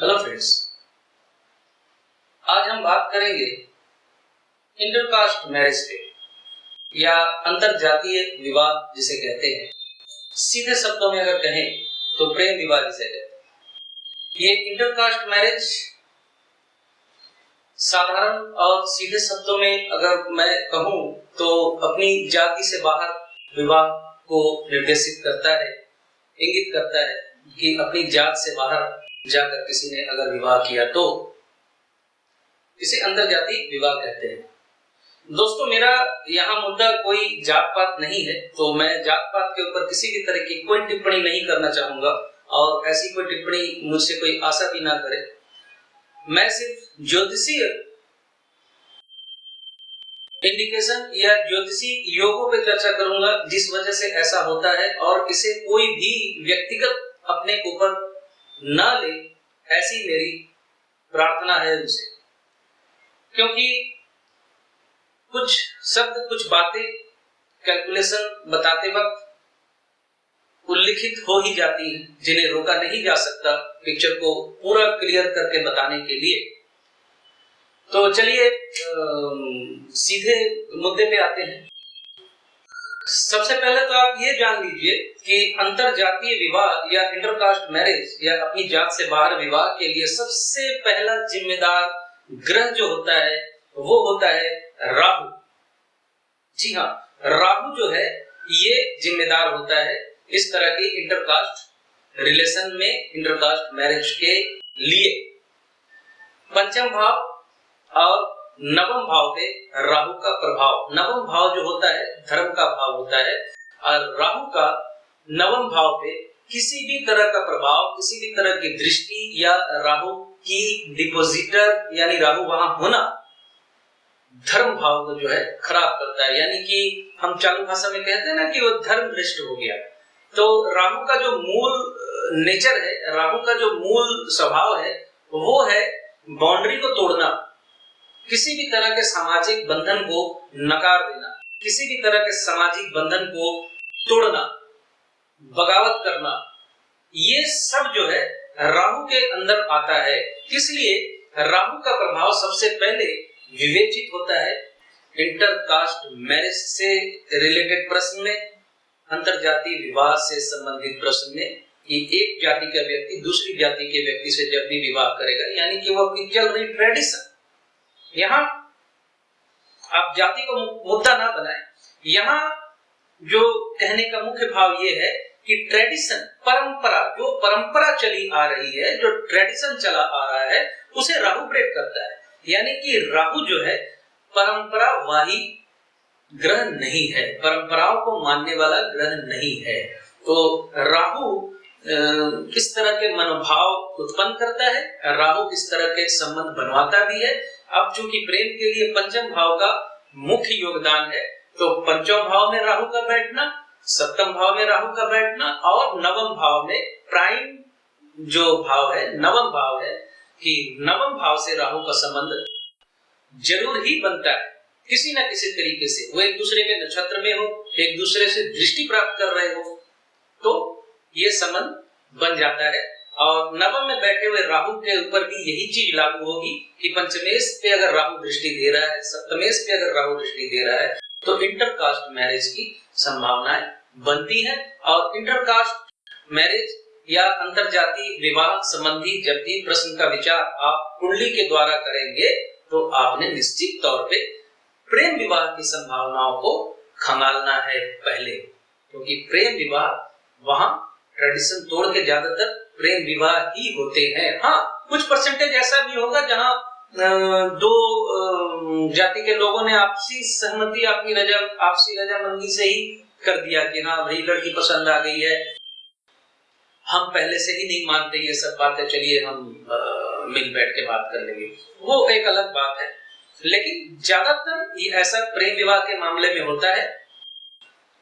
Hello friends, आज हम बात करेंगे इंटरकास्ट मैरिज पे या अंतर जातीय विवाह जिसे कहते हैं। सीधे शब्दों में अगर कहें तो प्रेम विवाह जिसे कहते हैं। ये इंटरकास्ट मैरिज साधारण और सीधे शब्दों में अगर मैं कहूं तो अपनी जाति से बाहर विवाह को निर्देशित करता है, इंगित करता है कि अपनी जात से बाहर जाकर किसी ने अगर विवाह किया तो इसे अंतरजातीय विवाह कहते हैं। दोस्तों, मेरा यहाँ मुद्दा कोई जात पात नहीं है, तो मैं जात पात के ऊपर किसी भी तरह की कोई टिप्पणी नहीं करना चाहूंगा और ऐसी कोई टिप्पणी मुझसे कोई आशा भी ना करे। मैं सिर्फ ज्योतिषीय इंडिकेशन या ज्योतिषी योगों पे चर्चा करूंगा जिस वजह से ऐसा होता है, और इसे कोई भी व्यक्तिगत अपने ऊपर ना ले, ऐसी मेरी प्रार्थना है उनसे। क्योंकि कुछ शब्द, कुछ बातें कैलकुलेशन बताते वक्त उल्लिखित हो ही जाती हैं, जिन्हें रोका नहीं जा सकता पिक्चर को पूरा क्लियर करके बताने के लिए। तो चलिए सीधे मुद्दे पे आते हैं। सबसे पहले तो आप ये जान लीजिए कि अंतरजातीय विवाह या इंटरकास्ट मैरिज या अपनी जात से बाहर विवाह के लिए सबसे पहला जिम्मेदार ग्रह जो होता है वो होता है राहु। जी हाँ, राहु जो है ये जिम्मेदार होता है इस तरह के इंटरकास्ट रिलेशन में, इंटरकास्ट मैरिज के लिए। पंचम भाव और नवम भाव पे राहु का प्रभाव, नवम भाव जो होता है धर्म का भाव होता है, और राहु का नवम भाव पे किसी भी तरह का प्रभाव, किसी भी तरह की दृष्टि या राहु की डिपोजिटर यानी राहु वहां होना धर्म भाव को जो है खराब करता है। यानी कि हम चालू भाषा में कहते हैं ना कि वो धर्म भ्रष्ट हो गया। तो राहु का जो मूल नेचर है, राहु का जो मूल स्वभाव है वो है बाउंड्री को तोड़ना, किसी भी तरह के सामाजिक बंधन को नकार देना, किसी भी तरह के सामाजिक बंधन को तोड़ना, बगावत करना, ये सब जो है राहु के अंदर आता है। इसलिए राहु का प्रभाव सबसे पहले विवेचित होता है इंटरकास्ट मैरिज से रिलेटेड प्रश्न में, अंतरजातीय विवाह से संबंधित प्रश्न में, कि एक जाति का व्यक्ति दूसरी जाति के व्यक्ति से जब भी विवाह करेगा, यानी कि वो अपनी चल रही ट्रेडिशन, यहाँ आप जाति को मुद्दा ना बनाएं। यहाँ जो कहने का मुख्य भाव ये है कि ट्रेडिशन, परंपरा, जो परंपरा चली आ रही है, जो ट्रेडिशन चला आ रहा है, उसे राहु ब्रेक करता है। यानी कि राहु जो है परंपरावाही ग्रह नहीं है, परंपराओं को मानने वाला ग्रह नहीं है। तो राहु किस तरह के मनोभाव उत्पन्न करता है, राहु किस तरह के संबंध बनवाता भी है। अब चूंकि प्रेम के लिए पंचम भाव का मुख्य योगदान है, तो पंचम भाव में राहु का बैठना, सप्तम भाव में राहु का बैठना और नवम भाव में प्राइम जो भाव है, नवम भाव है, कि नवम भाव से राहु का संबंध जरूर ही बनता है किसी न किसी तरीके से। वो एक दूसरे के नक्षत्र में हो, एक दूसरे से दृष्टि प्राप्त कर रहे हो, तो ये संबंध बन जाता है। और नवम में बैठे हुए राहु के ऊपर भी यही चीज लागू होगी कि पंचमेश पे अगर राहु दृष्टि दे रहा है, सप्तमेश पे अगर राहु दृष्टि दे रहा है, तो इंटरकास्ट मैरिज की संभावनाएं बनती हैं। और इंटरकास्ट मैरिज या अंतरजातीय विवाह संबंधी जब भी प्रश्न का विचार आप कुंडली के द्वारा करेंगे, तो आपने निश्चित तौर पे प्रेम विवाह की संभावनाओं को खंगालना है पहले, क्योंकि प्रेम विवाह वहां ट्रेडिशन तोड़ के ज्यादातर प्रेम विवाह ही होते हैं। हाँ, कुछ परसेंटेज ऐसा भी होगा जहां दो जाति के लोगों ने आपसी सहमति, आपसी रजामंदी से ही कर दिया कि हाँ भाई लड़की पसंद आ गई है, हम पहले से ही नहीं मानते ये सब बातें, चलिए हम मिल बैठ के बात कर लेंगे, वो एक अलग बात है। लेकिन ज्यादातर ये ऐसा प्रेम विवाह के मामले में होता है,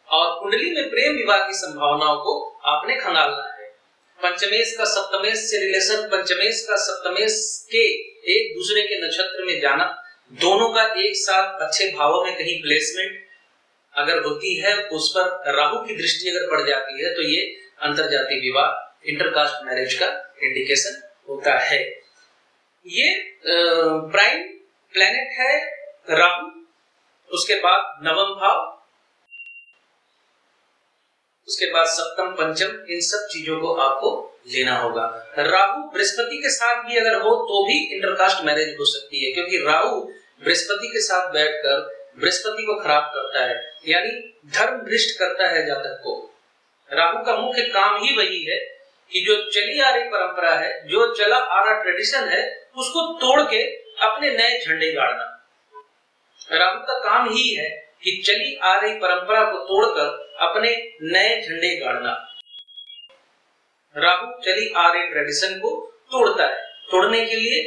और कुंडली में प्रेम विवाह की संभावनाओं को आपने खंगालना है। पंचमेश का सप्तमेश से रिलेशन, पंचमेश का सप्तमेश के एक दूसरे के नक्षत्र में जाना, दोनों का एक साथ अच्छे भावों में कहीं प्लेसमेंट अगर होती है, उस पर राहु की दृष्टि अगर पड़ जाती है, तो ये अंतरजातीय विवाह, इंटरकास्ट मैरिज का इंडिकेशन होता है। ये प्राइम प्लैनेट है राहु, उसके बाद नवम भाव, उसके बाद सप्तम पंचम, इन सब चीजों को आपको लेना होगा। राहु बृहस्पति के साथ भी अगर हो तो भी इंटरकास्ट मैरिज हो सकती है, क्योंकि राहु बृहस्पति के साथ बैठकर बृहस्पति को खराब करता है, यानी धर्म भ्रष्ट करता है जातक को। राहु का मुख्य काम ही वही है कि जो चली आ रही परंपरा है, जो चला आ रहा ट्रेडिशन है, उसको तोड़ के अपने नए झंडे गाड़ना। राहु का काम ही है कि चली आ रही परंपरा को तोड़कर अपने नए झंडे गाड़ना। राहु चली आ रही ट्रेडिशन को तोड़ता है, तोड़ने के लिए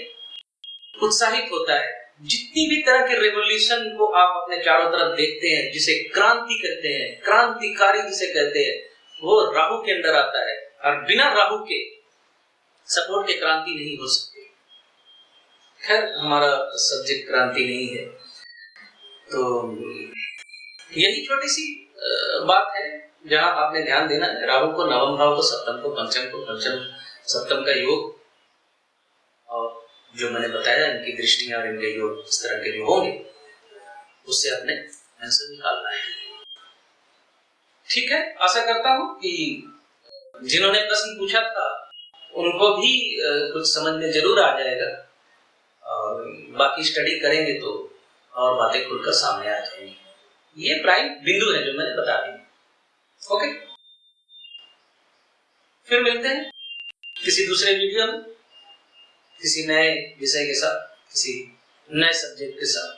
उत्साहित होता है। जितनी भी तरह के रेवोल्यूशन को आप अपने चारों तरफ देखते हैं, जिसे क्रांति कहते हैं, क्रांतिकारी जिसे कहते हैं, वो राहु के अंदर आता है। और बिना राहु के सपोर्ट के क्रांति नहीं हो सकती। खैर, हमारा सब्जेक्ट क्रांति नहीं है, तो यही छोटी सी बात है जहां आपने ध्यान देना है। राहु को नवम भाव को, सप्तम को, पंचम को, पंचम सप्तम का योग, और जो मैंने बताया इनकी दृष्टियां और इनके योग इस तरह के जो होंगे, उससे आपने आंसर निकालना है। ठीक है, आशा करता हूं कि जिन्होंने प्रश्न पूछा था उनको भी कुछ समझ में जरूर आ जाएगा, और बाकी स्टडी करेंगे तो और बातें खुलकर सामने आ जाएंगी। ये प्राइम बिंदु है जो मैंने बता दी। ओके, फिर मिलते हैं किसी दूसरे वीडियो में, किसी नए विषय के साथ, किसी नए सब्जेक्ट के साथ।